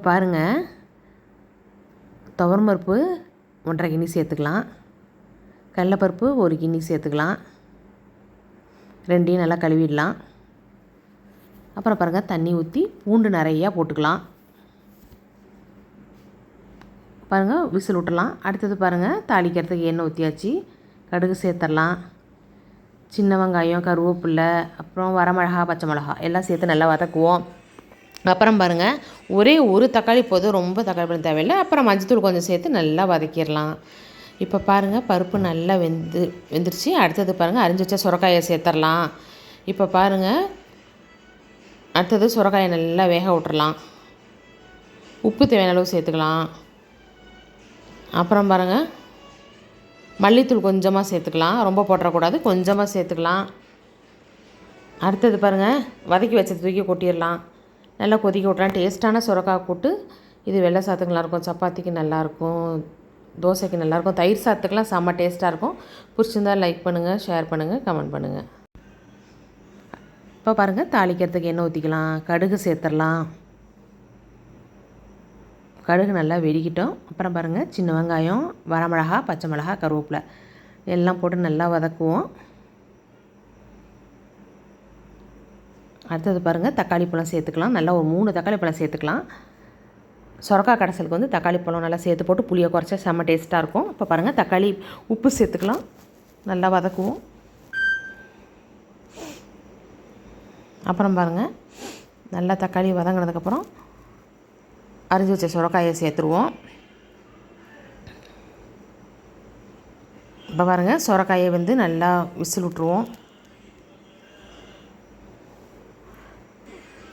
பாருங்கள், துவரம்பருப்பு 1.5 கிண்ணி சேர்த்துக்கலாம், கடலைப்பருப்பு 1 கிண்ணி சேர்த்துக்கலாம். ரெண்டையும் நல்லா கழுவிடலாம். அப்புறம் பாருங்கள், தண்ணி ஊற்றி பூண்டு நிறையா போட்டுக்கலாம். பாருங்கள், விசில் விட்டுலாம். அடுத்தது பாருங்கள், தாளிக்கிறதுக்கு எண்ணெய் ஊற்றியாச்சு. கடுகு சேர்த்துடலாம். சின்ன வெங்காயம், கருவேப்பிலை, அப்புறம் வரமிளகா, பச்சை மிளகா எல்லாம் சேர்த்து நல்லா வதக்குவோம். அப்புறம் பாருங்கள், ஒரே ஒரு தக்காளி போதும், ரொம்ப தக்காளி பழம் தேவையில்லை. அப்புறம் மஞ்சத்தூள் கொஞ்சம் சேர்த்து நல்லா வதக்கிடலாம். இப்போ பாருங்கள், பருப்பு நல்லா வெந்துருச்சு. அடுத்தது பாருங்கள், அரிஞ்சு வச்ச சுரைக்காயை சேர்த்துடலாம். இப்போ பாருங்கள், அடுத்தது சுரைக்காயை நல்லா வேக விட்டுறலாம். உப்பு தேவையான அளவு சேர்த்துக்கலாம். அப்புறம் பாருங்கள், மல்லித்தூள் கொஞ்சமாக சேர்த்துக்கலாம், ரொம்ப போட்டுறக்கூடாது, கொஞ்சமாக சேர்த்துக்கலாம். அடுத்தது பாருங்கள், வதக்கி வச்சது தூக்கி கொட்டிடலாம். நல்லா கொதிக்க விட்றலாம். டேஸ்ட்டான சுரைக்காய் கூட்டு இது வெள்ளை சாதத்துக்கு நல்லாயிருக்கும், சப்பாத்திக்கு நல்லாயிருக்கும், தோசைக்கு நல்லாயிருக்கும், தயிர் சாதத்துக்கெலாம் செம்ம டேஸ்ட்டாக இருக்கும். பிடிச்சிருந்தால் லைக் பண்ணுங்கள், ஷேர் பண்ணுங்கள், கமெண்ட் பண்ணுங்கள். இப்போ பாருங்கள், தாளிக்கிறதுக்கு எண்ணெய் ஊற்றிக்கலாம். கடுகு சேர்த்துடலாம். கடுகு நல்லா வெடிக்கிட்டோம். அப்புறம் பாருங்கள், சின்ன வெங்காயம், வரமிளகா, பச்சை மிளகா, கருவேப்பிலை எல்லாம் போட்டு நல்லா வதக்குவோம். அடுத்தது பாருங்கள், தக்காளி பழம் சேர்த்துக்கலாம். நல்லா ஒரு 3 தக்காளி பழம் சேர்த்துக்கலாம். சுரக்காய் கடைசலுக்கு வந்து தக்காளி பழம் நல்லா சேர்த்து போட்டு புளியை குறைச்சா செம்ம டேஸ்ட்டாக இருக்கும். இப்போ பாருங்கள், தக்காளி உப்பு சேர்த்துக்கலாம். நல்லா வதக்குவோம். அப்புறம் பாருங்கள், நல்லா தக்காளி வதங்கினதுக்கப்புறம் அரிஞ்சு வச்ச சுரைக்காயை சேர்த்துருவோம். இப்போ பாருங்கள், சுரைக்காயை வந்து நல்லா விசில் விட்ருவோம்.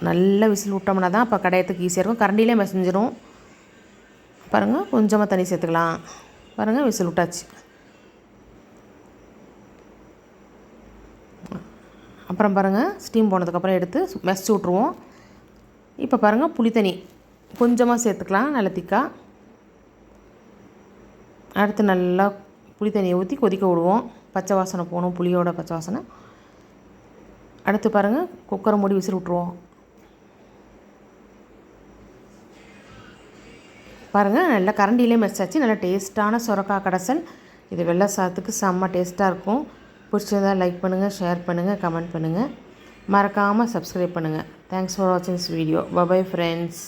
நல்லா விசில் விட்டோம்னா தான் அப்போ கடையத்துக்கு ஈஸியாக இருக்கும். கரண்டிலே மசிஞ்சிரும். பாருங்கள், கொஞ்சமாக தண்ணி சேர்த்துக்கலாம். பாருங்கள், விசில் விட்டாச்சு. அப்புறம் பாருங்கள், ஸ்டீம் போனதுக்கப்புறம் எடுத்து மசிச்சு விட்ருவோம். இப்போ பாருங்கள், புளித்தண்ணி கொஞ்சமாக சேர்த்துக்கலாம், நல்லா திக்காக. அடுத்து நல்லா புளி தண்ணியை ஊற்றி கொதிக்க விடுவோம். பச்சை வாசனை போகணும், புளியோட பச்சை வாசனை. அடுத்து பாருங்கள், குக்கரை மூடி விசில் விட்ருவோம். பாருங்கள், நல்லா கரண்டிலே மெரிச்சாச்சு. நல்லா டேஸ்ட்டான சுரைக்காய் கடைசல். இது வெள்ளை சாதத்துக்கு செம்ம டேஸ்ட்டாக இருக்கும். பிடிச்சதாக லைக் பண்ணுங்கள், ஷேர் பண்ணுங்கள், கமெண்ட் பண்ணுங்கள். மறக்காமல் சப்ஸ்கிரைப் பண்ணுங்கள். தேங்க்ஸ் ஃபார் வாட்சிங் this video. Bye bye friends.